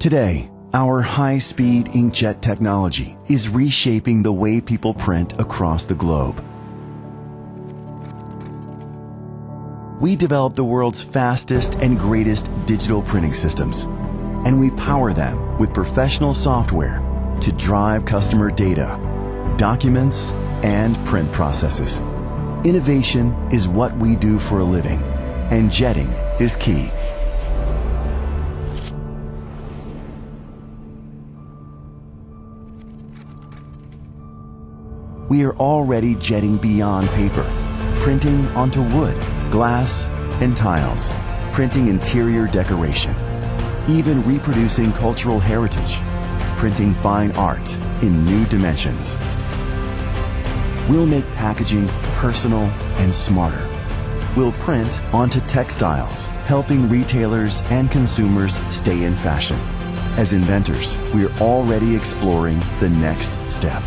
Today, our high-speed inkjet technology is reshaping the way people print across the globe. We develop the world's fastest and greatest digital printing systems, and we power them with professional software to drive customer data, documents, and print processes. Innovation is what we do for a living, and jetting is key. We are already jetting beyond paper, printing onto wood, glass, and tiles, printing interior decoration, even reproducing cultural heritage, printing fine art in new dimensions. We'll make packaging personal and smarter. We'll print onto textiles, helping retailers and consumers stay in fashion. As inventors, we're already exploring the next step.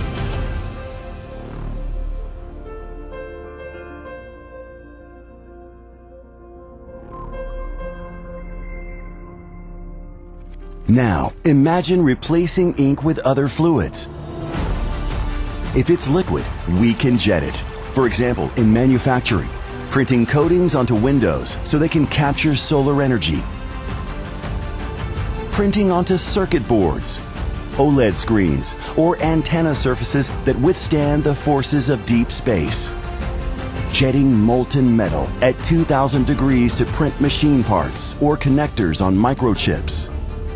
Now, imagine replacing ink with other fluids. If it's liquid, we can jet it. For example, in manufacturing, printing coatings onto windows so they can capture solar energy. Printing onto circuit boards, OLED screens, or antenna surfaces that withstand the forces of deep space. Jetting molten metal at 2,000 degrees to print machine parts or connectors on microchips.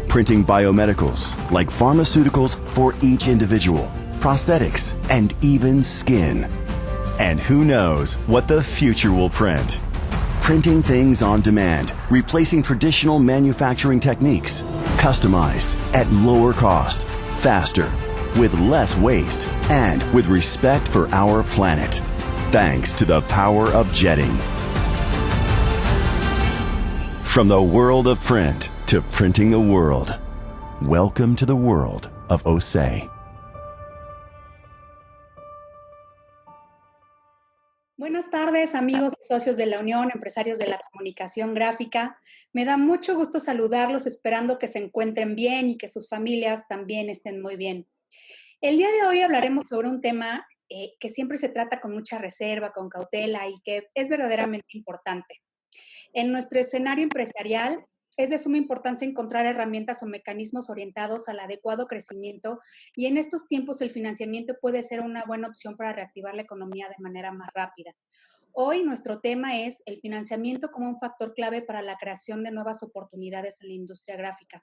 Printing biomedicals, like pharmaceuticals for each individual, prosthetics, and even skin. And who knows what the future will print? Printing things on demand, replacing traditional manufacturing techniques, customized at lower cost, faster, with less waste, and with respect for our planet. Thanks to the power of jetting. From the world of print to printing the world. Welcome to the world of OSE. Buenas tardes, amigos y socios de la Unión, empresarios de la comunicación gráfica. Me da mucho gusto saludarlos, esperando que se encuentren bien y que sus familias también estén muy bien. El día de hoy hablaremos sobre un tema que siempre se trata con mucha reserva, con cautela y que es verdaderamente importante. En nuestro escenario empresarial, es de suma importancia encontrar herramientas o mecanismos orientados al adecuado crecimiento y en estos tiempos el financiamiento puede ser una buena opción para reactivar la economía de manera más rápida. Hoy nuestro tema es el financiamiento como un factor clave para la creación de nuevas oportunidades en la industria gráfica.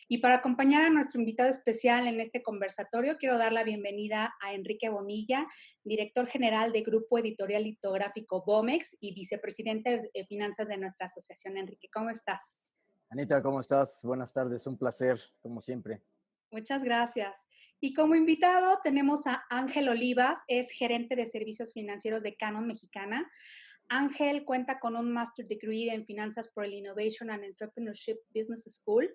Y para acompañar a nuestro invitado especial en este conversatorio, quiero dar la bienvenida a Enrique Bonilla, director general de Grupo Editorial Litográfico Bomex y vicepresidente de finanzas de nuestra asociación. Enrique, ¿cómo estás? Anita, ¿cómo estás? Buenas tardes, un placer, como siempre. Muchas gracias. Y como invitado tenemos a Ángel Olivas, es gerente de servicios financieros de Canon Mexicana. Ángel cuenta con un Master Degree en Finanzas por el Innovation and Entrepreneurship Business School.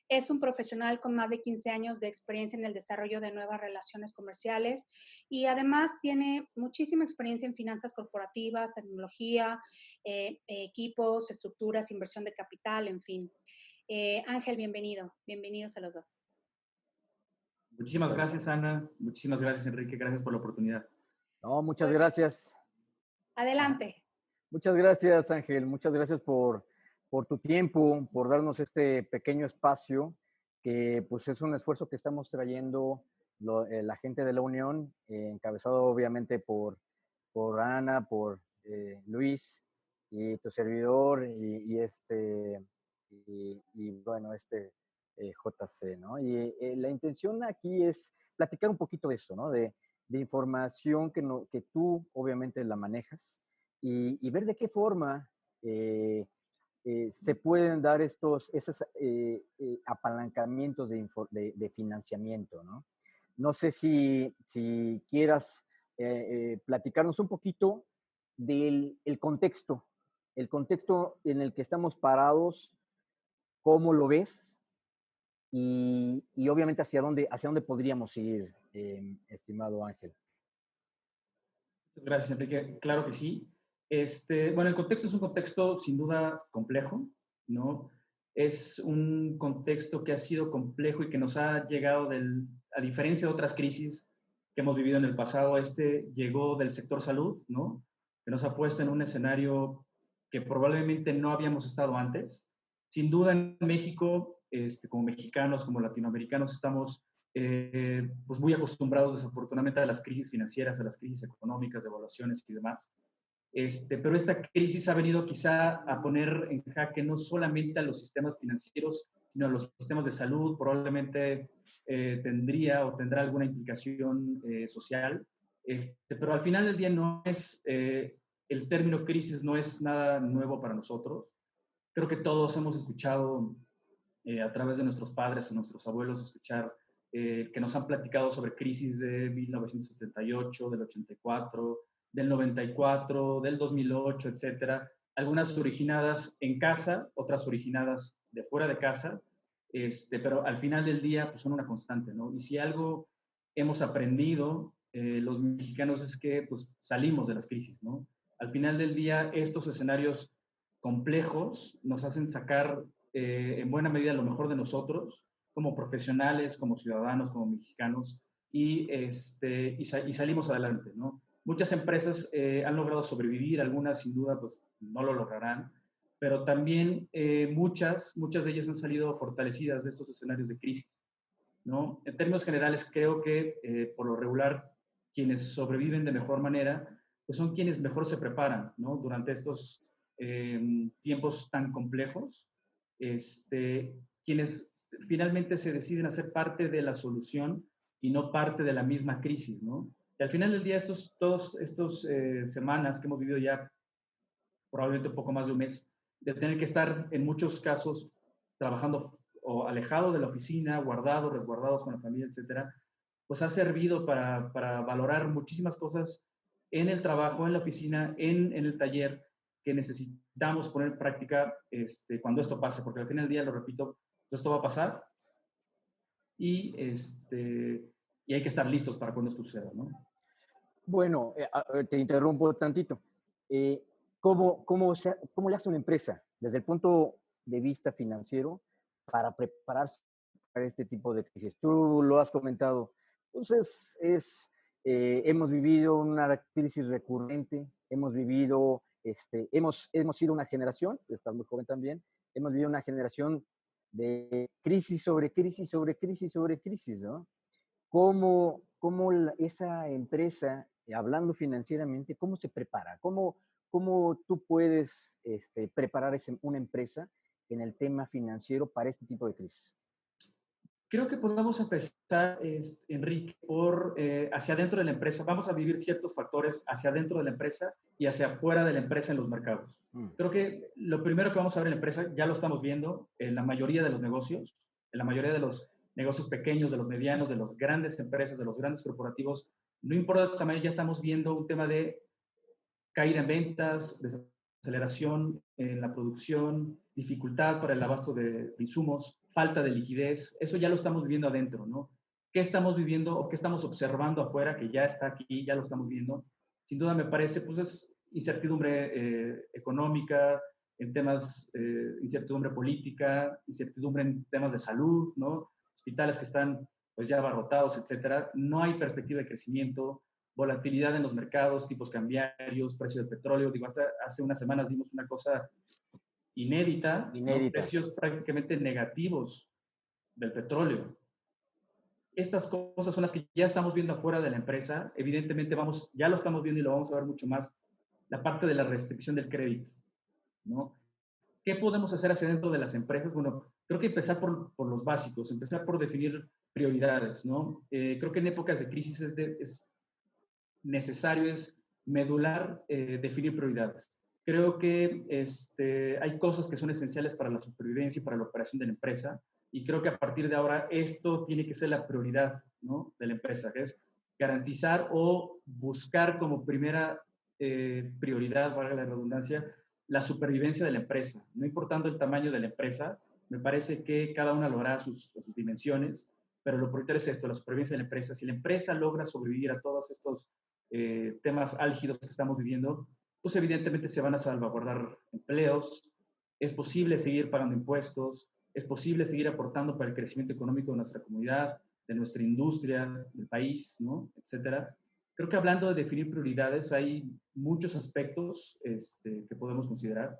Es un profesional con más de 15 años de experiencia en el desarrollo de nuevas relaciones comerciales y además tiene muchísima experiencia en finanzas corporativas, tecnología, equipos, estructuras, inversión de capital, en fin. Ángel, bienvenido. Bienvenidos a los dos. Muchísimas gracias, Ana. Muchísimas gracias, Enrique. Gracias por la oportunidad. No, muchas gracias. Adelante. Muchas gracias, Ángel. Muchas gracias por tu tiempo, por darnos este pequeño espacio, que pues es un esfuerzo que estamos trayendo la gente de la Unión, encabezado obviamente por Ana, por Luis y tu servidor y bueno, JC, ¿no? Y la intención aquí es platicar un poquito de eso, ¿no? De información que tú obviamente la manejas y ver de qué forma se pueden dar esos apalancamientos de financiamiento, ¿no? No sé si quieras platicarnos un poquito del el contexto en el que estamos parados, cómo lo ves y obviamente hacia dónde podríamos ir, estimado Ángel. Muchas gracias, Enrique. Claro que sí. Bueno, el contexto es un contexto sin duda complejo, ¿no? Es un contexto que ha sido complejo y que nos ha llegado a diferencia de otras crisis que hemos vivido en el pasado, llegó del sector salud, ¿no? Que nos ha puesto en un escenario que probablemente no habíamos estado antes. Sin duda en México, como mexicanos, como latinoamericanos, estamos pues muy acostumbrados desafortunadamente a las crisis financieras, a las crisis económicas, de evaluaciones y demás. Pero esta crisis ha venido quizá a poner en jaque no solamente a los sistemas financieros, sino a los sistemas de salud. Probablemente tendría o tendrá alguna implicación social. Pero al final del día no es, el término crisis no es nada nuevo para nosotros. Creo que todos hemos escuchado a través de nuestros padres o nuestros abuelos escuchar que nos han platicado sobre crisis de 1978, del 84, del 94, del 2008, etcétera. Algunas originadas en casa, otras originadas de fuera de casa, pero al final del día pues son una constante, ¿no? Y si algo hemos aprendido los mexicanos es que pues salimos de las crisis, ¿no? Al final del día estos escenarios complejos nos hacen sacar en buena medida lo mejor de nosotros como profesionales, como ciudadanos, como mexicanos, y salimos adelante, ¿no? Muchas empresas han logrado sobrevivir, algunas sin duda pues no lo lograrán, pero también muchas de ellas han salido fortalecidas de estos escenarios de crisis, ¿no? En términos generales, creo que por lo regular quienes sobreviven de mejor manera pues son quienes mejor se preparan, ¿no? Durante estos tiempos tan complejos, quienes finalmente se deciden a ser parte de la solución y no parte de la misma crisis, ¿no? Y al final del día, todas estas semanas que hemos vivido ya, probablemente un poco más de un mes, de tener que estar en muchos casos trabajando o alejado de la oficina, guardados, resguardados con la familia, etcétera, pues ha servido para valorar muchísimas cosas en el trabajo, en la oficina, en el taller, que necesitamos poner en práctica cuando esto pase, porque al final del día, lo repito, esto va a pasar y, y hay que estar listos para cuando esto suceda, ¿no? Bueno, te interrumpo tantito. ¿Cómo le hace una empresa desde el punto de vista financiero para prepararse para este tipo de crisis? Tú lo has comentado. Entonces, hemos vivido una crisis recurrente, hemos vivido, hemos sido una generación, tú estás muy joven también, hemos vivido una generación de crisis sobre crisis sobre crisis sobre crisis, ¿no? ¿Cómo esa empresa, hablando financieramente, cómo se prepara? ¿Cómo tú puedes preparar una empresa en el tema financiero para este tipo de crisis? Creo que podemos empezar, Enrique, por hacia adentro de la empresa. Vamos a vivir ciertos factores hacia adentro de la empresa y hacia afuera de la empresa en los mercados. Creo que lo primero que vamos a ver en la empresa, ya lo estamos viendo en la mayoría de los negocios, en la mayoría de los negocios pequeños, de los medianos, de las grandes empresas, de los grandes corporativos, no importa el tamaño, ya estamos viendo un tema de caída en ventas, desaceleración en la producción, dificultad para el abasto de insumos, falta de liquidez. Eso ya lo estamos viviendo adentro, ¿no? ¿Qué estamos viviendo o qué estamos observando afuera, que ya está aquí, ya lo estamos viendo? Sin duda me parece, pues es incertidumbre económica, en temas, incertidumbre política, incertidumbre en temas de salud, ¿no? Hospitales que están pues ya abarrotados, etcétera. No hay perspectiva de crecimiento, volatilidad en los mercados, tipos cambiarios, precio del petróleo. Digo, hasta hace unas semanas vimos una cosa inédita, ¿no? Precios prácticamente negativos del petróleo. Estas cosas son las que ya estamos viendo afuera de la empresa. Evidentemente ya lo estamos viendo y lo vamos a ver mucho más, la parte de la restricción del crédito, ¿no? ¿Qué podemos hacer hacia dentro de las empresas? Bueno, creo que empezar por los básicos, empezar por definir prioridades, ¿no? Creo que en épocas de crisis es necesario, es medular, definir prioridades. Creo que hay cosas que son esenciales para la supervivencia y para la operación de la empresa, y creo que a partir de ahora esto tiene que ser la prioridad, ¿no?, de la empresa, que es garantizar o buscar como primera prioridad, valga la redundancia, la supervivencia de la empresa. No importando el tamaño de la empresa, me parece que cada una lo hará a sus dimensiones, pero lo prioritario es esto, la supervivencia de la empresa. Si la empresa logra sobrevivir a todos estos temas álgidos que estamos viviendo, pues evidentemente se van a salvaguardar empleos, es posible seguir pagando impuestos, es posible seguir aportando para el crecimiento económico de nuestra comunidad, de nuestra industria, del país, ¿no? Etcétera. Creo que hablando de definir prioridades, hay muchos aspectos que podemos considerar.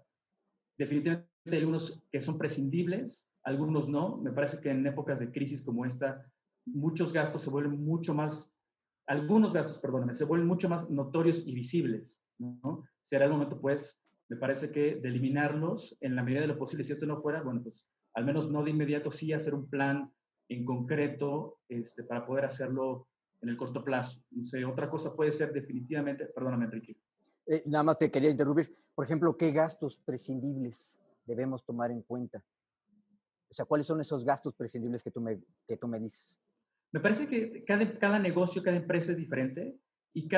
Definitivamente hay algunos que son prescindibles, algunos no. Me parece que en épocas de crisis como esta, muchos gastos se vuelven mucho más, algunos gastos, perdóname, se vuelven mucho más notorios y visibles, ¿no? Será el momento, pues, me parece que de eliminarlos en la medida de lo posible. Si esto no fuera, bueno, pues, al menos no de inmediato, sí hacer un plan en concreto para poder hacerlo en el corto plazo. No sé, otra cosa puede ser definitivamente, perdóname, Enrique. Nada más te quería interrumpir. Por ejemplo, ¿qué gastos prescindibles debemos tomar en cuenta? O sea, ¿cuáles son esos gastos prescindibles que tú me dices? Me parece que cada negocio, cada empresa es diferente y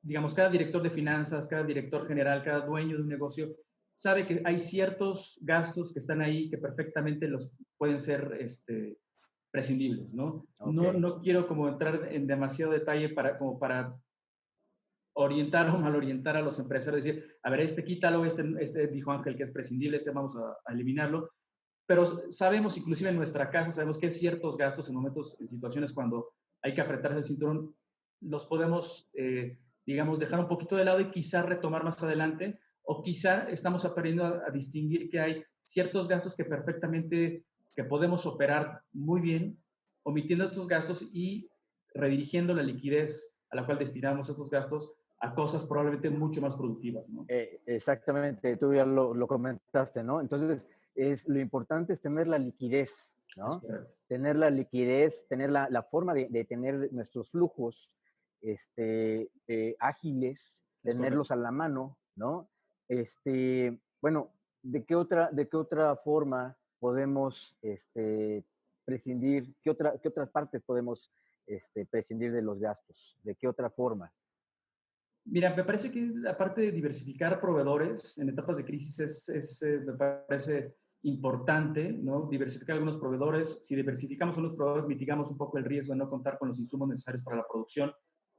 digamos, cada director de finanzas, cada director general, cada dueño de un negocio sabe que hay ciertos gastos que están ahí que perfectamente los pueden ser prescindibles, ¿no? Okay. No quiero como entrar en demasiado detalle como para orientar o mal orientar a los empresarios, decir, a ver, quítalo, dijo Ángel que es prescindible, vamos a eliminarlo, pero sabemos, inclusive en nuestra casa, sabemos que hay ciertos gastos en momentos, en situaciones cuando hay que apretarse el cinturón, los podemos, digamos, dejar un poquito de lado y quizá retomar más adelante, o quizá estamos aprendiendo a distinguir que hay ciertos gastos que perfectamente, que podemos operar muy bien, omitiendo estos gastos y redirigiendo la liquidez a la cual destinamos estos gastos a cosas probablemente mucho más productivas, ¿no? Exactamente, tú ya lo comentaste, ¿no? Entonces, lo importante es tener la liquidez, Es ¿no? correcto. Tener la liquidez, tener la forma de tener nuestros flujos ágiles, Es tenerlos correcto. a la mano, ¿no? Bueno, ¿de qué otra forma podemos prescindir? ¿Qué otras partes podemos prescindir de los gastos? ¿De qué otra forma? Mira, me parece que aparte de diversificar proveedores en etapas de crisis me parece importante, ¿no? Diversificar algunos proveedores. Si diversificamos unos proveedores, mitigamos un poco el riesgo de no contar con los insumos necesarios para la producción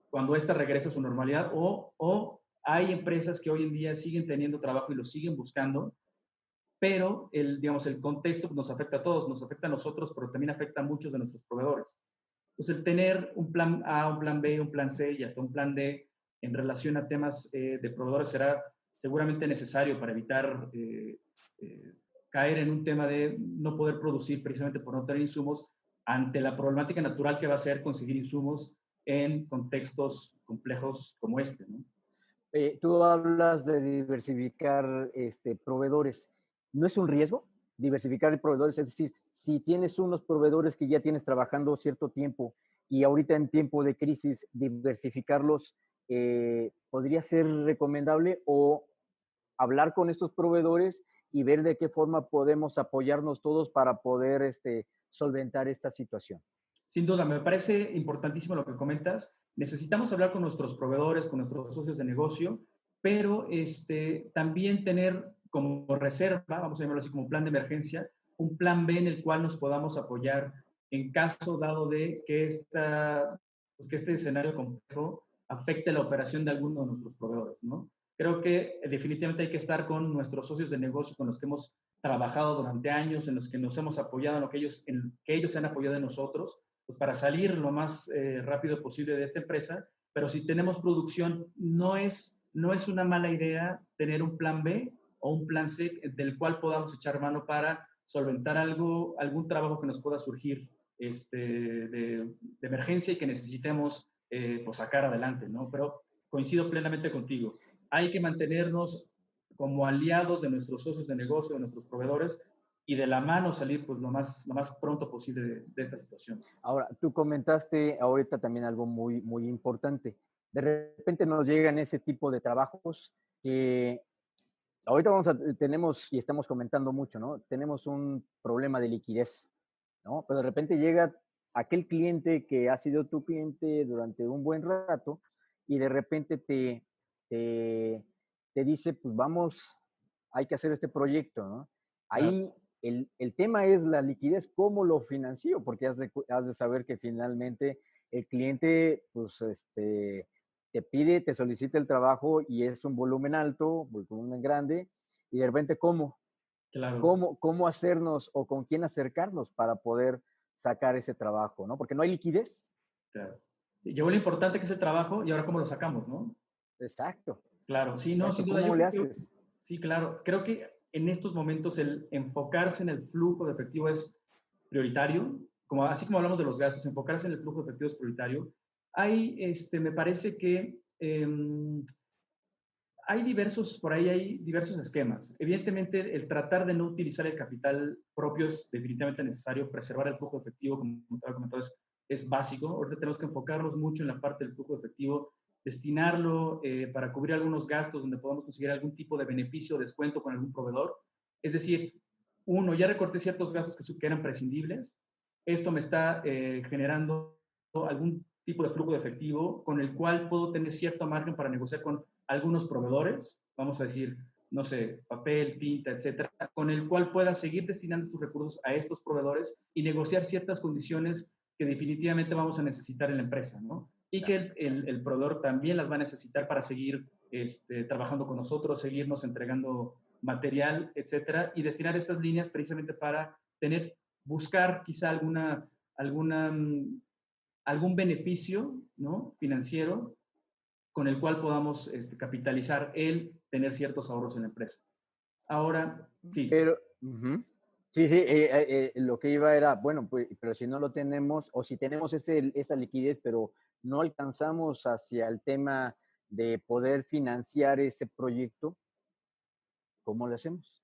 cuando ésta regresa a su normalidad. O hay empresas que hoy en día siguen teniendo trabajo y lo siguen buscando, pero digamos, el contexto nos afecta a todos, nos afecta a nosotros, pero también afecta a muchos de nuestros proveedores. Entonces, el tener un plan A, un plan B, un plan C y hasta un plan D en relación a temas de proveedores será seguramente necesario para evitar caer en un tema de no poder producir precisamente por no tener insumos ante la problemática natural que va a ser conseguir insumos en contextos complejos como este, ¿no? Tú hablas de diversificar proveedores. ¿No es un riesgo diversificar proveedores? Es decir, si tienes unos proveedores que ya tienes trabajando cierto tiempo y ahorita en tiempo de crisis diversificarlos, ¿podría ser recomendable o hablar con estos proveedores y ver de qué forma podemos apoyarnos todos para poder solventar esta situación? Sin duda, me parece importantísimo lo que comentas. Necesitamos hablar con nuestros proveedores, con nuestros socios de negocio, pero también tener como reserva, vamos a llamarlo así como plan de emergencia, un plan B en el cual nos podamos apoyar en caso dado de que, que este escenario complejo afecte la operación de alguno de nuestros proveedores, ¿no? Creo que definitivamente hay que estar con nuestros socios de negocio con los que hemos trabajado durante años, en los que nos hemos apoyado, en que ellos se han apoyado en nosotros, pues para salir lo más rápido posible de esta empresa, pero si tenemos producción, no es una mala idea tener un plan B o un plan C del cual podamos echar mano para solventar algún trabajo que nos pueda surgir de emergencia y que necesitemos pues sacar adelante, ¿no? Pero coincido plenamente contigo. Hay que mantenernos como aliados de nuestros socios de negocio, de nuestros proveedores, y de la mano salir pues lo más pronto posible de esta situación. Ahora, tú comentaste ahorita también algo muy, muy importante. De repente nos llegan ese tipo de trabajos que ahorita tenemos y estamos comentando mucho, ¿no? Tenemos un problema de liquidez, ¿no? Pero de repente llega aquel cliente que ha sido tu cliente durante un buen rato y de repente te, te dice, pues vamos, hay que hacer este proyecto, ¿no? Claro. Ahí el tema es la liquidez, ¿cómo lo financio? Porque has de saber que finalmente el cliente, pues, te pide, te solicita el trabajo y es un volumen alto, volumen grande, y de repente, ¿cómo? Claro, cómo hacernos o con quién acercarnos para poder sacar ese trabajo, ¿no? Porque no hay liquidez. claro. Llegó lo importante que es el trabajo y ahora cómo lo sacamos, ¿no? Exacto, Claro, sí, no, exacto. sin duda, yo ¿Cómo le creo, haces? sí, claro, creo que en estos momentos el enfocarse en el flujo de efectivo es prioritario, como, así como hablamos de los gastos, enfocarse en el flujo de efectivo es prioritario. Me parece que hay diversos, por ahí hay diversos esquemas. Evidentemente, el tratar de no utilizar el capital propio es definitivamente necesario. Preservar el flujo de efectivo, como te había comentado, es básico. Ahorita tenemos que enfocarnos mucho en la parte del flujo de efectivo, destinarlo para cubrir algunos gastos donde podamos conseguir algún tipo de beneficio o descuento con algún proveedor. Es decir, uno, ya recorté ciertos gastos que eran prescindibles. Esto me está generando algún tipo de flujo de efectivo con el cual puedo tener cierto margen para negociar con algunos proveedores, vamos a decir, no sé, papel, tinta, etcétera, con el cual puedas seguir destinando tus recursos a estos proveedores y negociar ciertas condiciones que definitivamente vamos a necesitar en la empresa, ¿no? Y que el proveedor también las va a necesitar para seguir trabajando con nosotros, seguirnos entregando material, etcétera, y destinar estas líneas precisamente para buscar quizá alguna, algún beneficio, ¿no? Financiero con el cual podamos capitalizar el tener ciertos ahorros en la empresa. Ahora, sí. Pero, sí, sí, lo que iba era, bueno, pues, pero si no lo tenemos, o si tenemos esa liquidez, pero no alcanzamos hacia el tema de poder financiar ese proyecto, ¿cómo lo hacemos?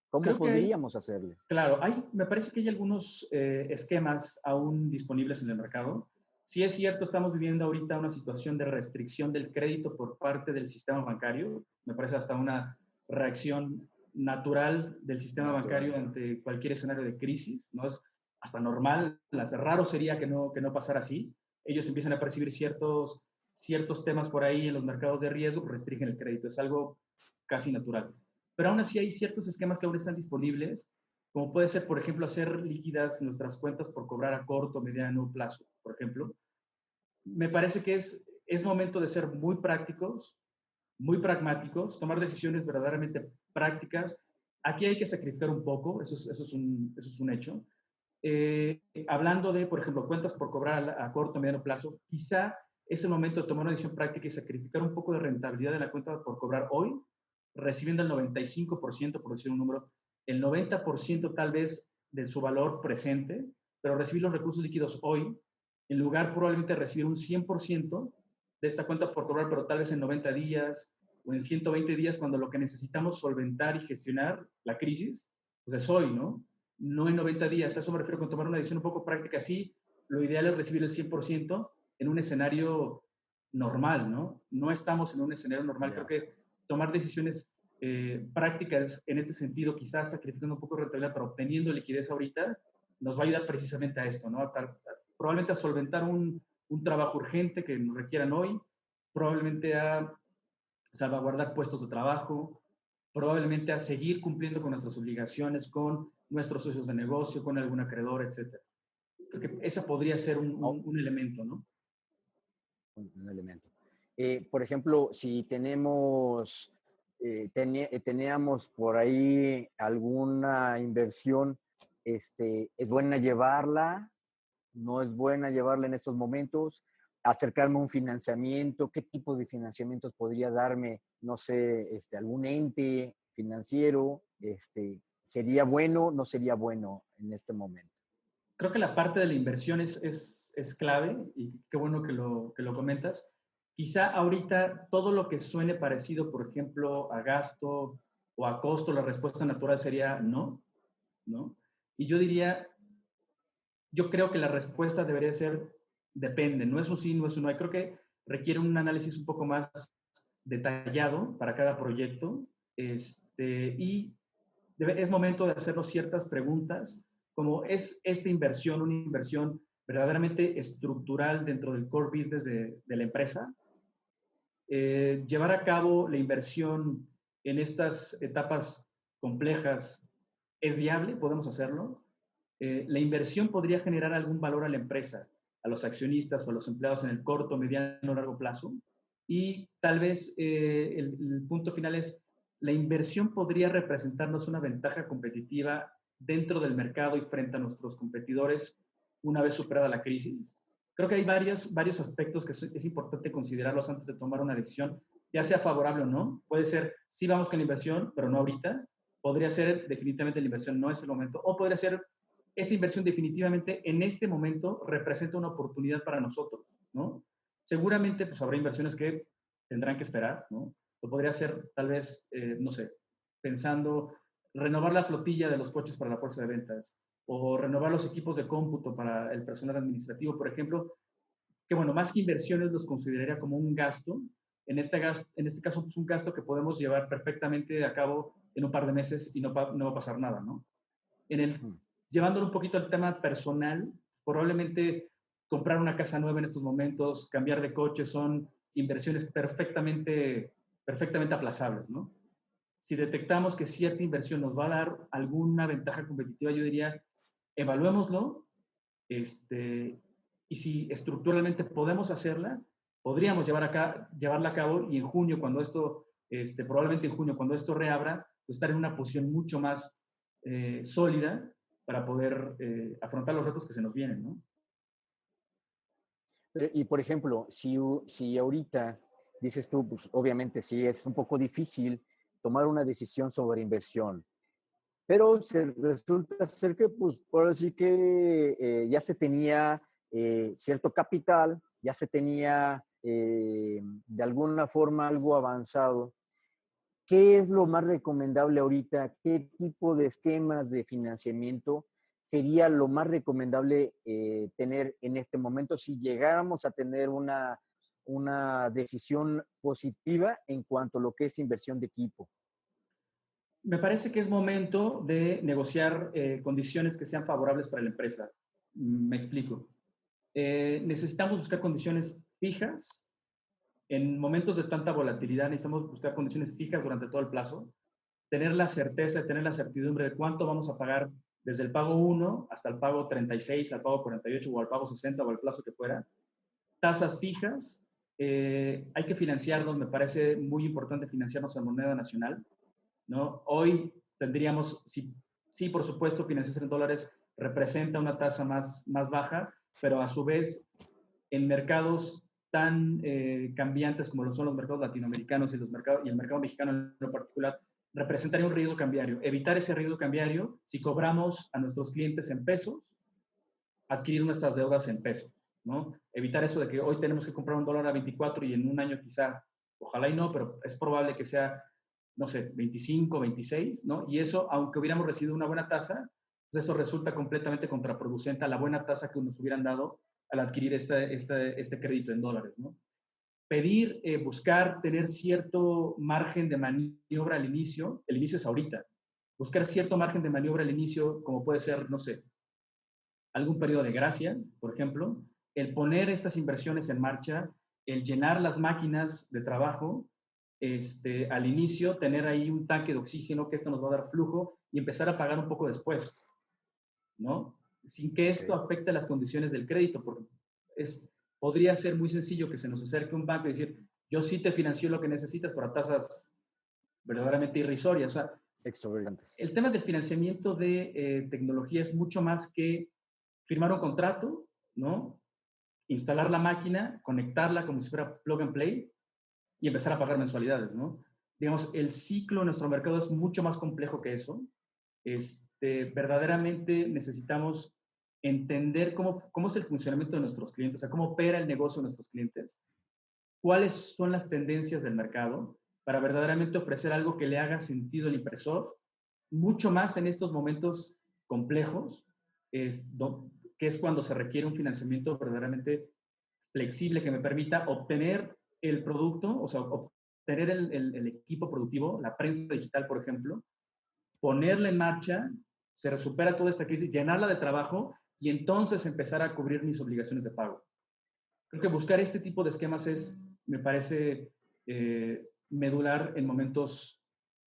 ¿Cómo Creo que hay, podríamos hacerle? claro, me parece que hay algunos esquemas aún disponibles en el mercado. Si es cierto, estamos viviendo ahorita una situación de restricción del crédito por parte del sistema bancario. Me parece hasta una reacción natural del sistema bancario ante cualquier escenario de crisis. No es hasta normal. Raro sería que no pasara así. Ellos empiezan a percibir ciertos temas por ahí en los mercados de riesgo, restringen el crédito. Es algo casi natural. Pero aún así hay ciertos esquemas que aún están disponibles, como puede ser, por ejemplo, hacer líquidas nuestras cuentas por cobrar a corto, mediano plazo, por ejemplo. Me parece que es momento de ser muy prácticos, muy pragmáticos, tomar decisiones verdaderamente prácticas. Aquí hay que sacrificar un poco, eso es un hecho. Hablando de, por ejemplo, cuentas por cobrar a corto, mediano plazo, quizá es el momento de tomar una decisión práctica y sacrificar un poco de rentabilidad de la cuenta por cobrar hoy, recibiendo el 95%, por decir un número, el 90% tal vez de su valor presente, pero recibir los recursos líquidos hoy, en lugar probablemente de recibir un 100% de esta cuenta por cobrar, pero tal vez en 90 días o en 120 días, cuando lo que necesitamos solventar y gestionar la crisis, pues es hoy, ¿no? No en 90 días. A eso me refiero con tomar una decisión un poco práctica. Sí, lo ideal es recibir el 100% en un escenario normal, ¿no? No estamos en un escenario normal. Ya. Creo que tomar decisiones prácticas en este sentido, quizás sacrificando un poco de rentabilidad, pero obteniendo liquidez ahorita, nos va a ayudar precisamente a esto, ¿no? Probablemente a solventar un trabajo urgente que nos requieran hoy, probablemente a salvaguardar puestos de trabajo, probablemente a seguir cumpliendo con nuestras obligaciones, con nuestros socios de negocio, con algún acreedor, etc. Creo que ese podría ser Oh, un elemento, ¿no? un elemento. Por ejemplo, si teníamos por ahí alguna inversión, ¿es buena llevarla? ¿No es buena llevarla en estos momentos? Acercarme a un financiamiento, ¿qué tipo de financiamientos podría darme, no sé, algún ente financiero? ¿Sería bueno? ¿No sería bueno en este momento? Creo que la parte de la inversión es clave y qué bueno que lo comentas. Quizá ahorita todo lo que suene parecido, por ejemplo, a gasto o a costo, la respuesta natural sería no, ¿no? Y yo diría, yo creo que la respuesta debería ser depende, no es un sí, no es un no. Creo que requiere un análisis un poco más detallado para cada proyecto y es momento de hacernos ciertas preguntas, como ¿es esta inversión una inversión verdaderamente estructural dentro del core business de la empresa? Llevar a cabo la inversión en estas etapas complejas es viable, podemos hacerlo. La inversión podría generar algún valor a la empresa, a los accionistas o a los empleados en el corto, mediano o largo plazo. Y tal vez el punto final es la inversión podría representarnos una ventaja competitiva dentro del mercado y frente a nuestros competidores una vez superada la crisis. Creo que hay varios aspectos que es importante considerarlos antes de tomar una decisión, ya sea favorable o no. Puede ser, sí vamos con la inversión, pero no ahorita. Podría ser, definitivamente la inversión no es el momento. O podría ser, esta inversión definitivamente en este momento representa una oportunidad para nosotros, ¿no? Seguramente pues habrá inversiones que tendrán que esperar, ¿no? O podría ser tal vez, no sé, pensando renovar la flotilla de los coches para la fuerza de ventas o renovar los equipos de cómputo para el personal administrativo, por ejemplo, que bueno, más que inversiones los consideraría como un gasto. En este caso, es pues, un gasto que podemos llevar perfectamente a cabo en un par de meses y no va a pasar nada, ¿no? Llevándolo un poquito al tema personal, probablemente comprar una casa nueva en estos momentos, cambiar de coche, son inversiones perfectamente aplazables, ¿no? Si detectamos que cierta inversión nos va a dar alguna ventaja competitiva, yo diría, evaluémoslo, y si estructuralmente podemos hacerla, podríamos llevarla a cabo y en junio, cuando esto, probablemente en junio, cuando esto reabra, pues estar en una posición mucho más sólida para poder afrontar los retos que se nos vienen, ¿no? Y por ejemplo, si ahorita dices tú, pues obviamente sí es un poco difícil tomar una decisión sobre inversión, pero resulta ser que, pues, por así que ya se tenía cierto capital, ya se tenía de alguna forma algo avanzado. ¿Qué es lo más recomendable ahorita? ¿Qué tipo de esquemas de financiamiento sería lo más recomendable tener en este momento si llegáramos a tener una decisión positiva en cuanto a lo que es inversión de equipo? Me parece que es momento de negociar condiciones que sean favorables para la empresa. Me explico. Necesitamos buscar condiciones fijas. En momentos de tanta volatilidad necesitamos buscar condiciones fijas durante todo el plazo, tener la certeza, tener la certidumbre de cuánto vamos a pagar desde el pago 1 hasta el pago 36, al pago 48 o al pago 60 o al plazo que fuera. Tasas fijas. Hay que financiarnos, me parece muy importante financiarnos en moneda nacional, ¿no? Hoy tendríamos, sí, por supuesto, financiarse en dólares representa una tasa más baja, pero a su vez, en mercados tan cambiantes como lo son los mercados latinoamericanos y el mercado mexicano en lo particular, representaría un riesgo cambiario. Evitar ese riesgo cambiario, si cobramos a nuestros clientes en pesos, adquirir nuestras deudas en pesos, ¿no? Evitar eso de que hoy tenemos que comprar un dólar a 24 y en un año quizá, ojalá y no, pero es probable que sea, no sé, 25, 26, ¿no? Y eso, aunque hubiéramos recibido una buena tasa, pues eso resulta completamente contraproducente a la buena tasa que nos hubieran dado al adquirir este crédito en dólares, ¿no? Pedir, buscar tener cierto margen de maniobra al inicio, el inicio es ahorita, buscar cierto margen de maniobra al inicio, como puede ser, no sé, algún periodo de gracia, por ejemplo, el poner estas inversiones en marcha, el llenar las máquinas de trabajo, al inicio, tener ahí un tanque de oxígeno que esto nos va a dar flujo y empezar a pagar un poco después, ¿no? Sin que esto afecte las condiciones del crédito, porque podría ser muy sencillo que se nos acerque un banco y decir, yo sí te financio lo que necesitas, pero a tasas verdaderamente irrisorias. O sea, exorbitantes. El tema del financiamiento de tecnología es mucho más que firmar un contrato, ¿no? Instalar la máquina, conectarla como si fuera plug and play y empezar a pagar mensualidades, ¿no? Digamos, el ciclo en nuestro mercado es mucho más complejo que eso. Verdaderamente necesitamos entender cómo es el funcionamiento de nuestros clientes, o sea, cómo opera el negocio de nuestros clientes, cuáles son las tendencias del mercado para verdaderamente ofrecer algo que le haga sentido al impresor, mucho más en estos momentos complejos, que es cuando se requiere un financiamiento verdaderamente flexible que me permita obtener el producto, o sea, obtener el equipo productivo, la prensa digital, por ejemplo, ponerla en marcha, se supera toda esta crisis, llenarla de trabajo y entonces empezar a cubrir mis obligaciones de pago. Creo que buscar este tipo de esquemas me parece medular en momentos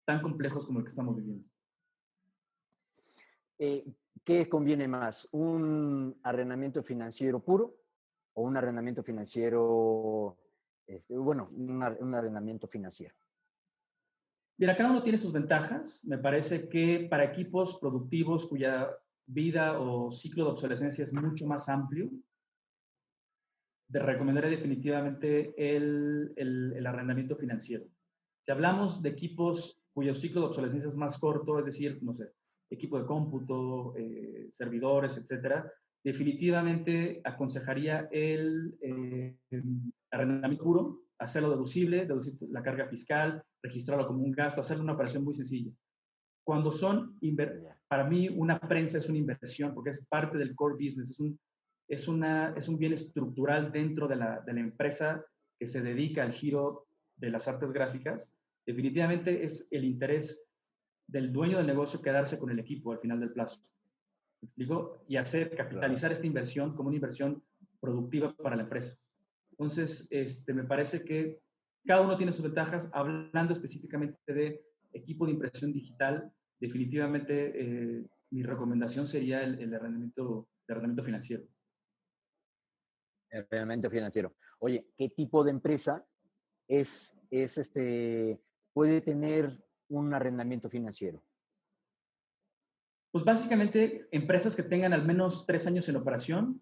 tan complejos como el que estamos viviendo. ¿Qué conviene más? ¿Un arrendamiento financiero puro o un arrendamiento financiero, un arrendamiento financiero? Mira, cada uno tiene sus ventajas. Me parece que para equipos productivos cuya vida o ciclo de obsolescencia es mucho más amplio, te recomendaría definitivamente el arrendamiento financiero. Si hablamos de equipos cuyo ciclo de obsolescencia es más corto, es decir, no sé, equipo de cómputo, servidores, etcétera, definitivamente aconsejaría el arrendamiento puro, hacerlo deducible, deducir la carga fiscal, registrarlo como un gasto, hacerlo una operación muy sencilla. Cuando son, para mí, una prensa es una inversión porque es parte del core business, es un bien estructural dentro de la empresa que se dedica al giro de las artes gráficas. Definitivamente es el interés del dueño del negocio quedarse con el equipo al final del plazo. ¿Me explico? Y capitalizar esta inversión como una inversión productiva para la empresa. Entonces, me parece que cada uno tiene sus ventajas. Hablando específicamente de equipo de impresión digital, definitivamente mi recomendación sería el arrendamiento financiero. El arrendamiento financiero. Oye, ¿qué tipo de empresa puede tener un arrendamiento financiero? Pues básicamente empresas que tengan al menos 3 años en operación,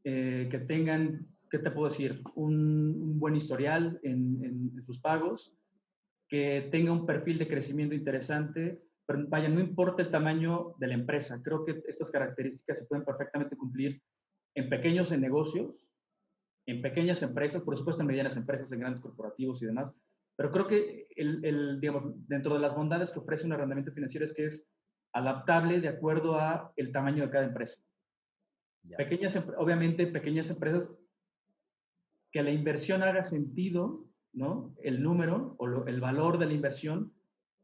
que tengan, ¿qué te puedo decir? Un buen historial en sus pagos, que tenga un perfil de crecimiento interesante, pero vaya, no importa el tamaño de la empresa. Creo que estas características se pueden perfectamente cumplir en pequeños negocios, en pequeñas empresas, por supuesto en medianas empresas, en grandes corporativos y demás, pero creo que digamos, dentro de las bondades que ofrece un arrendamiento financiero es que es adaptable de acuerdo a el tamaño de cada empresa. Obviamente pequeñas empresas que la inversión haga sentido, ¿no? El número o el valor de la inversión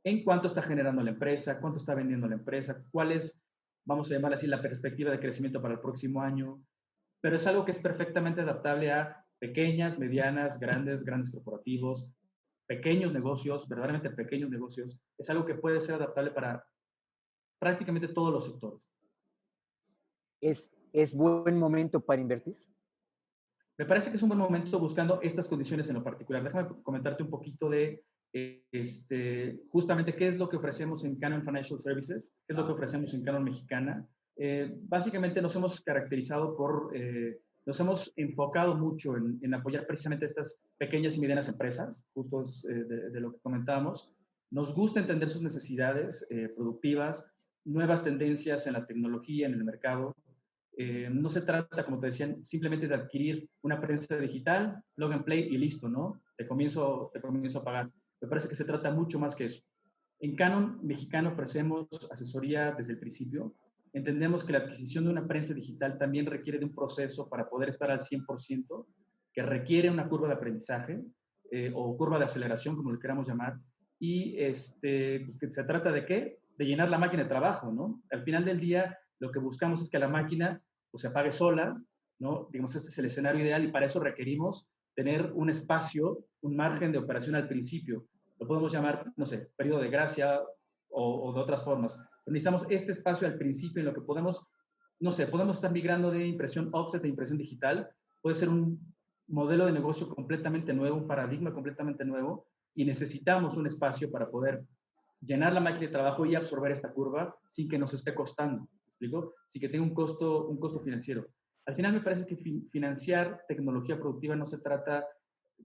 en cuánto está generando la empresa, cuánto está vendiendo la empresa, cuál es, vamos a llamar así, la perspectiva de crecimiento para el próximo año, pero es algo que es perfectamente adaptable a pequeñas, medianas, grandes corporativos, pequeños negocios, verdaderamente pequeños negocios. Es algo que puede ser adaptable para prácticamente todos los sectores. ¿Es buen momento para invertir? Me parece que es un buen momento buscando estas condiciones en lo particular. Déjame comentarte un poquito de justamente qué es lo que ofrecemos en Canon Financial Services, qué es lo que ofrecemos en Canon Mexicana. Básicamente nos hemos caracterizado nos hemos enfocado mucho en apoyar precisamente a estas pequeñas y medianas empresas, justo es de lo que comentábamos. Nos gusta entender sus necesidades productivas, nuevas tendencias en la tecnología, en el mercado. No se trata, como te decían, simplemente de adquirir una prensa digital, plug and play y listo, ¿no? Te comienzo a pagar. Me parece que se trata mucho más que eso. En Canon Mexicano ofrecemos asesoría desde el principio. Entendemos que la adquisición de una prensa digital también requiere de un proceso para poder estar al 100%, que requiere una curva de aprendizaje o curva de aceleración, como le queramos llamar, y pues que se trata de ¿qué? De llenar la máquina de trabajo, ¿no? Al final del día, lo que buscamos es que la máquina pues, se apague sola, ¿no? Digamos, este es el escenario ideal y para eso requerimos tener un espacio, un margen de operación al principio. Lo podemos llamar, no sé, periodo de gracia o de otras formas. Pero necesitamos este espacio al principio en lo que podemos, no sé, podemos estar migrando de impresión offset a impresión digital. Puede ser un modelo de negocio completamente nuevo, un paradigma completamente nuevo y necesitamos un espacio para poder llenar la máquina de trabajo y absorber esta curva sin que nos esté costando, ¿me explico? Sin que tenga un costo financiero. Al final me parece que financiar tecnología productiva no se trata,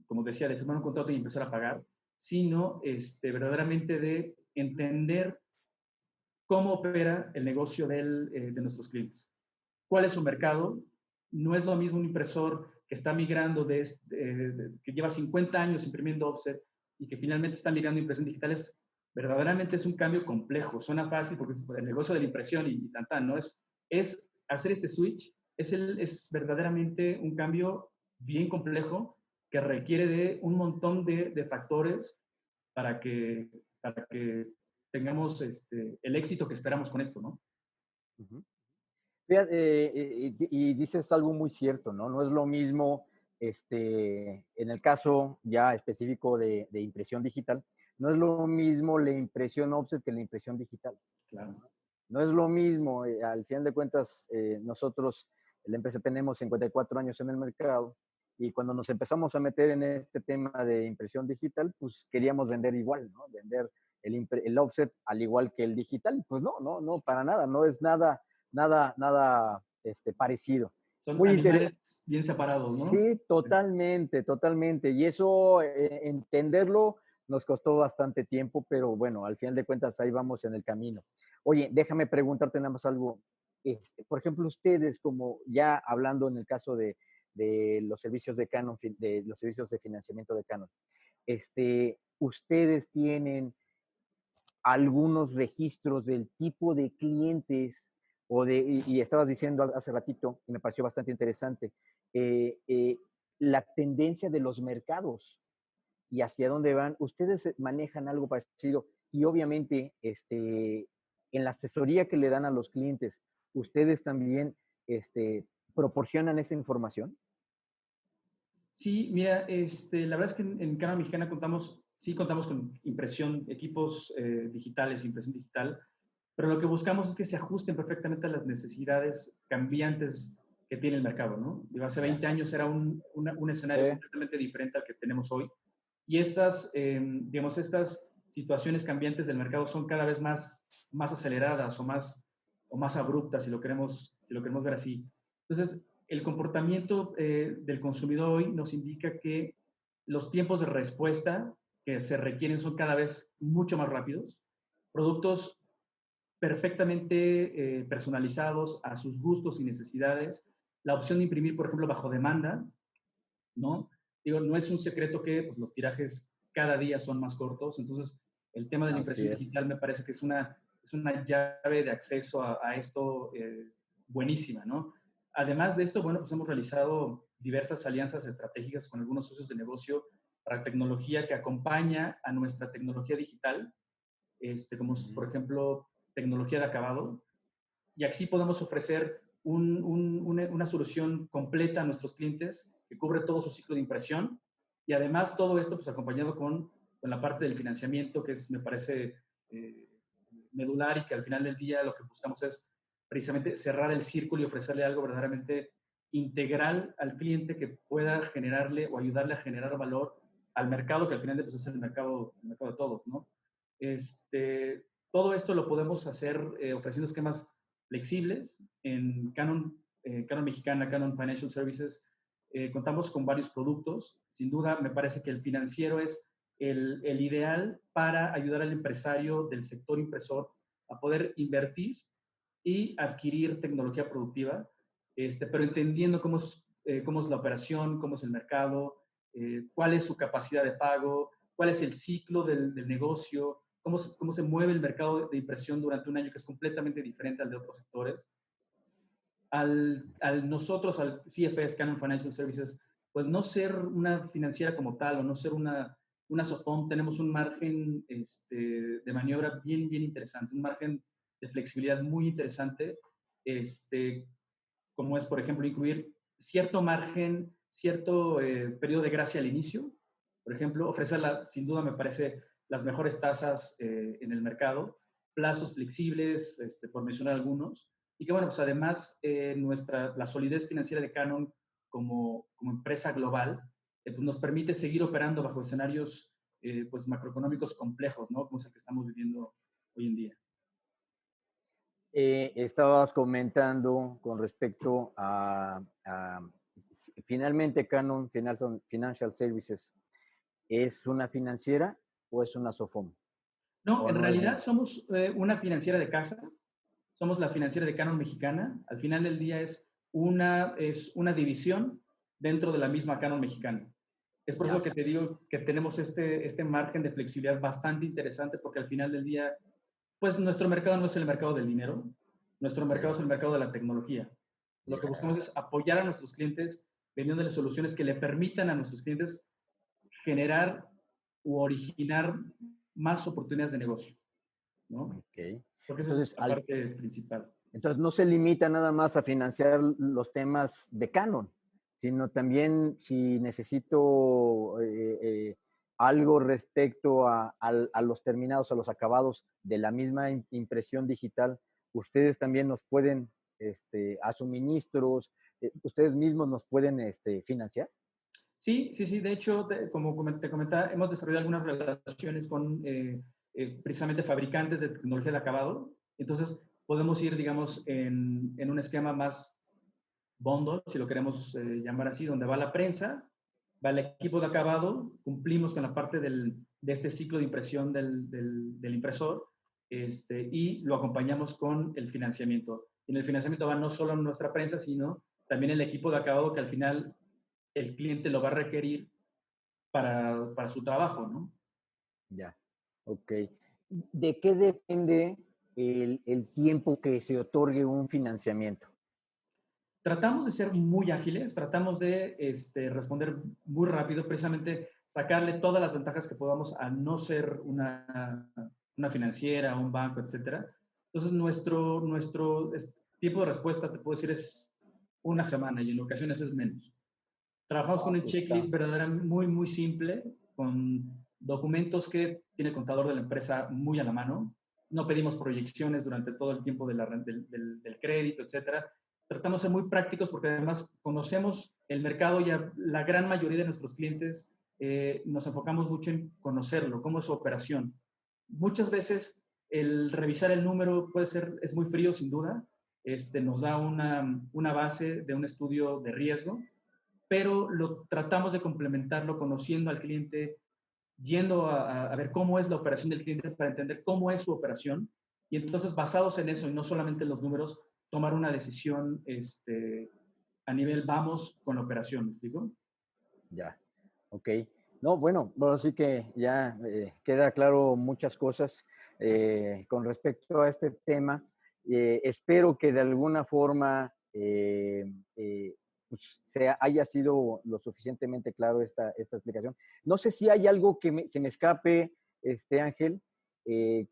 como decía, de firmar un contrato y empezar a pagar, sino verdaderamente de entender cómo opera el negocio de nuestros clientes. ¿Cuál es su mercado? No es lo mismo un impresor que está migrando, que lleva 50 años imprimiendo offset y que finalmente está migrando a impresión digital. Verdaderamente es un cambio complejo. Suena fácil porque es el negocio de la impresión y tan, ¿no? Es hacer este switch, es verdaderamente un cambio bien complejo que requiere de un montón de factores para que tengamos el éxito que esperamos con esto, ¿no? Uh-huh. Y dices algo muy cierto, ¿no? No es lo mismo, en el caso ya específico de impresión digital, no es lo mismo la impresión offset que la impresión digital. Claro. No es lo mismo, al final de cuentas, nosotros, la empresa, tenemos 54 años en el mercado y cuando nos empezamos a meter en este tema de impresión digital, pues queríamos vender igual, ¿no? Vender el offset al igual que el digital. Pues no, para nada, no es nada parecido. Son Muy animales bien separados, ¿no? Sí, totalmente. Y eso, entenderlo, nos costó bastante tiempo, pero bueno, al final de cuentas ahí vamos en el camino. Oye, déjame preguntarte nada más algo. Por ejemplo, ustedes, como ya hablando en el caso de los servicios de Canon, de los servicios de financiamiento de Canon, ustedes tienen algunos registros del tipo de clientes y estabas diciendo hace ratito, y me pareció bastante interesante, la tendencia de los mercados y hacia dónde van. Ustedes manejan algo parecido y obviamente en la asesoría que le dan a los clientes, ustedes también proporcionan esa información. Sí, mira, la verdad es que en Canon Mexicana sí contamos con impresión, equipos digitales, impresión digital, pero lo que buscamos es que se ajusten perfectamente a las necesidades cambiantes que tiene el mercado, ¿no? Digo, hace 20 años era un escenario Sí. completamente diferente al que tenemos hoy. Y digamos, estas situaciones cambiantes del mercado son cada vez más aceleradas o más abruptas, si lo queremos ver así. Entonces, el comportamiento del consumidor hoy nos indica que los tiempos de respuesta que se requieren son cada vez mucho más rápidos. Productos perfectamente personalizados a sus gustos y necesidades. La opción de imprimir, por ejemplo, bajo demanda, ¿no? Digo, no es un secreto que pues, los tirajes cada día son más cortos. Entonces, el tema de la impresión digital me parece que es una llave de acceso a esto buenísima, ¿no? Además de esto, bueno, pues hemos realizado diversas alianzas estratégicas con algunos socios de negocio para tecnología que acompaña a nuestra tecnología digital, como por ejemplo tecnología de acabado, y así podemos ofrecer una solución completa a nuestros clientes que cubre todo su ciclo de impresión y además todo esto pues acompañado con la parte del financiamiento que me parece medular y que al final del día lo que buscamos es precisamente cerrar el círculo y ofrecerle algo verdaderamente integral al cliente que pueda generarle o ayudarle a generar valor al mercado, que al final pues, es el mercado de todos, ¿no? Todo esto lo podemos hacer ofreciendo esquemas flexibles. En Canon Mexicana, Canon Financial Services, contamos con varios productos. Sin duda, me parece que el financiero es el ideal para ayudar al empresario del sector impresor a poder invertir y adquirir tecnología productiva, pero entendiendo cómo es la operación, cómo es el mercado, cuál es su capacidad de pago, cuál es el ciclo del negocio, cómo se mueve el mercado de impresión durante un año que es completamente diferente al de otros sectores. Al CFS, Canon Financial Services, pues no ser una financiera como tal o no ser una SOFOM, tenemos un margen de maniobra bien interesante, un margen de flexibilidad muy interesante, como es, por ejemplo, incluir cierto margen, cierto periodo de gracia al inicio, por ejemplo, ofrecerla, sin duda me parece, las mejores tasas en el mercado, plazos flexibles, por mencionar algunos, y que, bueno, pues además la solidez financiera de Canon como empresa global, pues nos permite seguir operando bajo escenarios pues macroeconómicos complejos, ¿no? Como es el que estamos viviendo hoy en día. Estabas comentando con respecto a finalmente Canon Financial Services, ¿es una financiera o es una SOFOM? No, en realidad somos una financiera de casa, somos la financiera de Canon Mexicana. Al final del día es una división dentro de la misma Canon Mexicana. Es por eso que te digo que tenemos este margen de flexibilidad bastante interesante, porque al final del día, pues nuestro mercado no es el mercado del dinero, nuestro mercado es el mercado de la tecnología. Lo que buscamos es apoyar a nuestros clientes vendiéndoles soluciones que le permitan a nuestros clientes generar u originar más oportunidades de negocio, ¿no? Okay. Porque esa es la parte principal. Entonces, no se limita nada más a financiar los temas de Canon, sino también si necesito algo respecto a los terminados, a los acabados de la misma impresión digital, ustedes también nos pueden, a suministros, ustedes mismos nos pueden financiar. Sí. De hecho, como te comentaba, hemos desarrollado algunas relaciones con precisamente fabricantes de tecnología de acabado. Entonces, podemos ir, digamos, en un esquema más bundle, si lo queremos llamar así, donde va la prensa, va el equipo de acabado, cumplimos con la parte de este ciclo de impresión del impresor, y lo acompañamos con el financiamiento. Y en el financiamiento va no solo nuestra prensa, sino también el equipo de acabado que al final el cliente lo va a requerir para su trabajo, ¿no? Ya, ok. ¿De qué depende el tiempo que se otorgue un financiamiento? Tratamos de ser muy ágiles, tratamos de responder muy rápido, precisamente sacarle todas las ventajas que podamos a no ser una financiera, un banco, etcétera. Entonces, nuestro tiempo de respuesta, te puedo decir, es una semana y en ocasiones es menos. Trabajamos con un Pues checklist verdaderamente muy, muy simple, con documentos que tiene el contador de la empresa muy a la mano. No pedimos proyecciones durante todo el tiempo del crédito, etcétera. Tratamos de ser muy prácticos porque además conocemos el mercado y la gran mayoría de nuestros clientes nos enfocamos mucho en conocerlo, cómo es su operación. Muchas veces el revisar el número es muy frío, sin duda. Nos da una base de un estudio de riesgo, pero lo tratamos de complementarlo conociendo al cliente, yendo a ver cómo es la operación del cliente para entender cómo es su operación y entonces basados en eso y no solamente en los números, tomar una decisión a nivel vamos con la operación, ¿me explico? ya, ok. No, bueno, sí que ya queda claro muchas cosas con respecto a este tema. Espero que de alguna forma pues, haya sido lo suficientemente claro esta explicación. No sé si hay algo que se me escape, Ángel,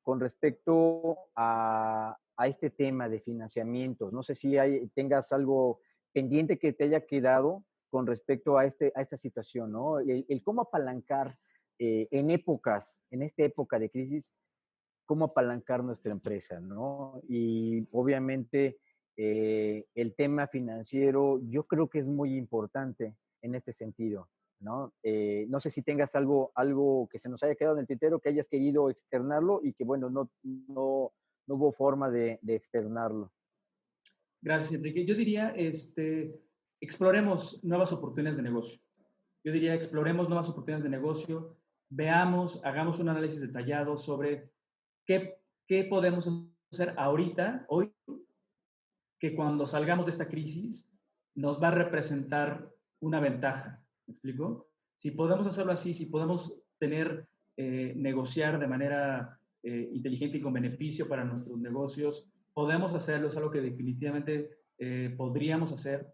con respecto a este tema de financiamientos. No sé si tengas algo pendiente que te haya quedado con respecto a esta situación, ¿no? El cómo apalancar en esta época de crisis, cómo apalancar nuestra empresa, ¿no? Y obviamente el tema financiero yo creo que es muy importante en este sentido, ¿no? No sé si tengas algo que se nos haya quedado en el tintero, que hayas querido externarlo y que, bueno, no hubo forma de externarlo. Gracias, Enrique. Yo diría, exploremos nuevas oportunidades de negocio. Yo diría, exploremos nuevas oportunidades de negocio, veamos, hagamos un análisis detallado sobre qué podemos hacer ahorita, hoy, que cuando salgamos de esta crisis nos va a representar una ventaja. ¿Me explico? Si podemos hacerlo así, si podemos negociar de manera inteligente y con beneficio para nuestros negocios, podemos hacerlo, es algo que definitivamente podríamos hacer,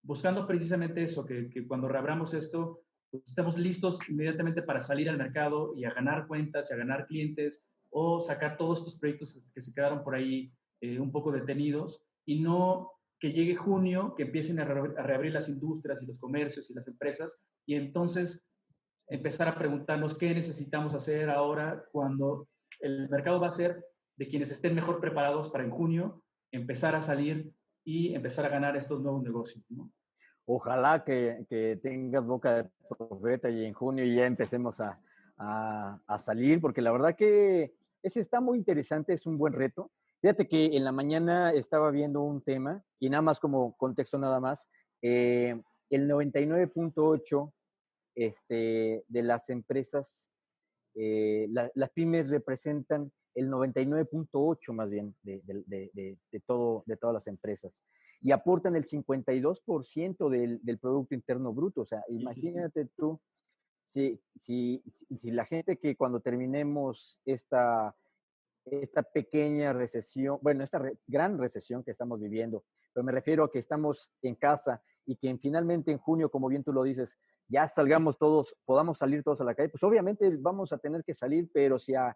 buscando precisamente eso, que cuando reabramos esto, pues estemos listos inmediatamente para salir al mercado y a ganar cuentas y a ganar clientes o sacar todos estos proyectos que se quedaron por ahí un poco detenidos y no que llegue junio, que empiecen a reabrir las industrias y los comercios y las empresas y entonces empezar a preguntarnos qué necesitamos hacer ahora cuando el mercado va a ser de quienes estén mejor preparados para en junio empezar a salir y empezar a ganar estos nuevos negocios, ¿no? Ojalá que tengas boca de profeta y en junio ya empecemos a salir, porque la verdad que ese está muy interesante, es un buen reto. Fíjate que en la mañana estaba viendo un tema y nada más como contexto nada más, el 99.8 de las empresas, las pymes representan el 99.8 más bien de todas las empresas y aportan el 52% del Producto Interno Bruto. O sea, imagínate tú, si la gente que cuando terminemos esta pequeña recesión, bueno, gran recesión que estamos viviendo, pero me refiero a que estamos en casa y que finalmente en junio, como bien tú lo dices, ya salgamos todos, podamos salir todos a la calle, pues obviamente vamos a tener que salir, pero sí a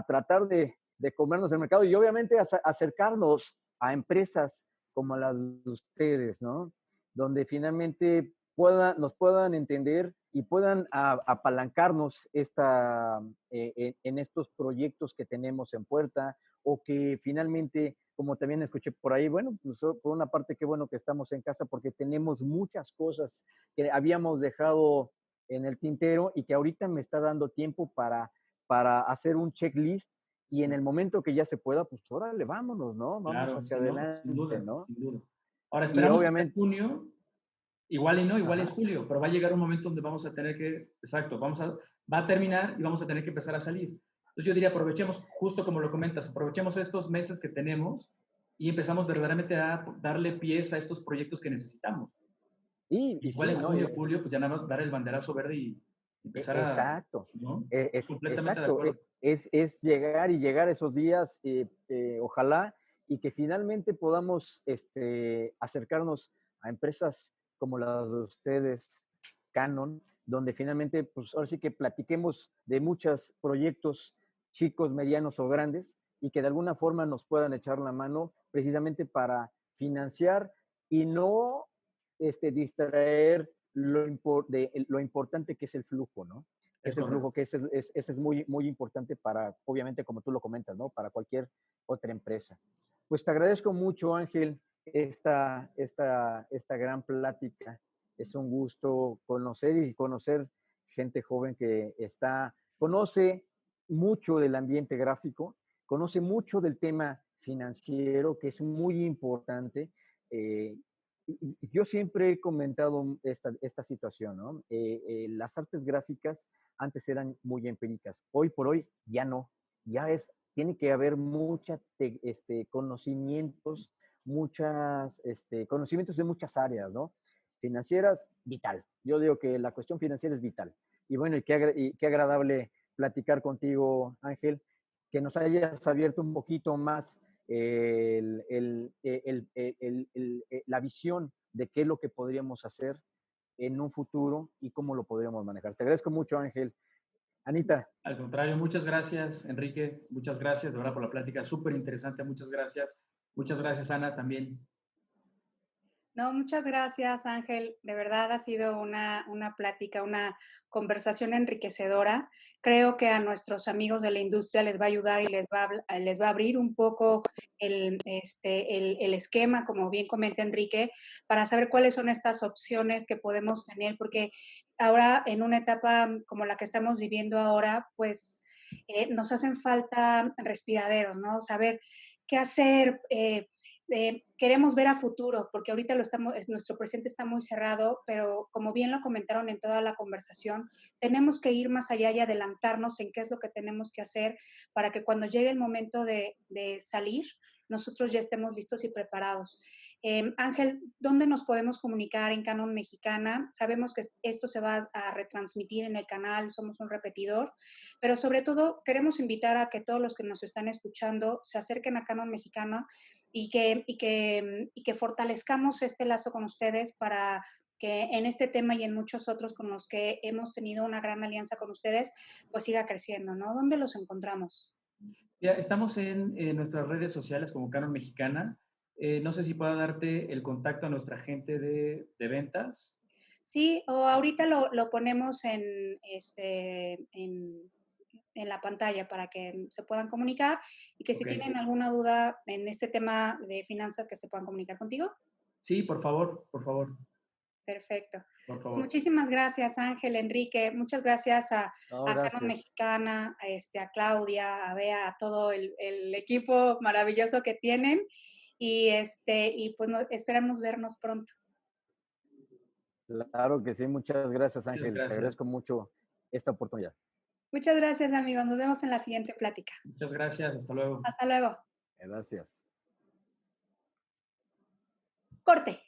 tratar de comernos el mercado y obviamente acercarnos a empresas como las de ustedes, ¿no? Donde finalmente nos puedan entender y puedan apalancarnos en estos proyectos que tenemos en puerta o que finalmente, como también escuché por ahí, bueno, pues por una parte qué bueno que estamos en casa porque tenemos muchas cosas que habíamos dejado en el tintero y que ahorita me está dando tiempo para hacer un checklist y en el momento que ya se pueda, pues órale, vámonos, ¿no? Vamos Claro, hacia sí, no, sin adelante, duda, ¿no? sin duda. Ahora Y esperamos que en obviamente, junio, igual y no, igual es ajá, julio, pero va a llegar un momento donde vamos a tener que, exacto, va a terminar y vamos a tener que empezar a salir. Entonces yo diría, aprovechemos, justo como lo comentas, aprovechemos estos meses que tenemos y empezamos verdaderamente a darle pies a estos proyectos que necesitamos. y Igual sí, en ¿no? junio, julio, pues ya nada más dar el banderazo verde y empezar a, Exacto, ¿no? Completamente de exacto, acuerdo. es llegar esos días, ojalá, y que finalmente podamos acercarnos a empresas como las de ustedes, Canon, donde finalmente, pues ahora sí que platiquemos de muchos proyectos chicos, medianos o grandes, y que de alguna forma nos puedan echar la mano precisamente para financiar y no distraer lo importante que es el flujo, ¿no? Es Ese flujo correcto. que ese es muy, muy importante para, obviamente, como tú lo comentas, ¿no? Para cualquier otra empresa. Pues te agradezco mucho, Ángel, esta gran plática. Es un gusto conocer gente joven que conoce mucho del ambiente gráfico, conoce mucho del tema financiero, que es muy importante. Eh, yo siempre he comentado esta situación, ¿no? Las artes gráficas antes eran muy empíricas, hoy por hoy ya no, tiene que haber conocimientos, conocimientos de muchas áreas, ¿no? Financieras, vital. Yo digo que la cuestión financiera es vital. Y bueno, y qué agradable platicar contigo, Ángel, que nos hayas abierto un poquito más la visión de qué es lo que podríamos hacer en un futuro y cómo lo podríamos manejar. Te agradezco mucho, Ángel. Anita. Al contrario, muchas gracias, Enrique. Muchas gracias, de verdad, por la plática. Súper interesante. Muchas gracias. Muchas gracias, Ana, también. No, muchas gracias, Ángel. De verdad ha sido una plática, una conversación enriquecedora. Creo que a nuestros amigos de la industria les va a ayudar y les va a abrir un poco el esquema, como bien comenta Enrique, para saber cuáles son estas opciones que podemos tener, porque ahora en una etapa como la que estamos viviendo ahora, pues nos hacen falta respiraderos, ¿no? Saber qué hacer. Queremos ver a futuro, porque ahorita nuestro presente está muy cerrado, pero como bien lo comentaron en toda la conversación, tenemos que ir más allá y adelantarnos en qué es lo que tenemos que hacer para que cuando llegue el momento de salir, nosotros ya estemos listos y preparados. Ángel, ¿dónde nos podemos comunicar en Canon Mexicana? Sabemos que esto se va a retransmitir en el canal, somos un repetidor, pero sobre todo queremos invitar a que todos los que nos están escuchando se acerquen a Canon Mexicana y que fortalezcamos este lazo con ustedes para que en este tema y en muchos otros con los que hemos tenido una gran alianza con ustedes, pues siga creciendo, ¿no? ¿Dónde los encontramos? Ya, estamos en nuestras redes sociales como Canon Mexicana. No sé si pueda darte el contacto a nuestra gente de ventas. Sí, o ahorita lo ponemos en la pantalla para que se puedan comunicar y que si Ok. tienen alguna duda en este tema de finanzas que se puedan comunicar contigo. Sí, por favor, por favor, Perfecto. por Pues favor. muchísimas gracias, Ángel, Enrique. Muchas gracias No, a Canon gracias. Mexicana, a Claudia, a Bea, a todo el equipo maravilloso que tienen. Y pues esperamos vernos pronto. Claro que sí, muchas gracias, Muchas Ángel. Te gracias. agradezco mucho esta oportunidad. Muchas gracias, amigos. Nos vemos en la siguiente plática. Muchas gracias. Hasta luego. Hasta luego. Gracias. Corte.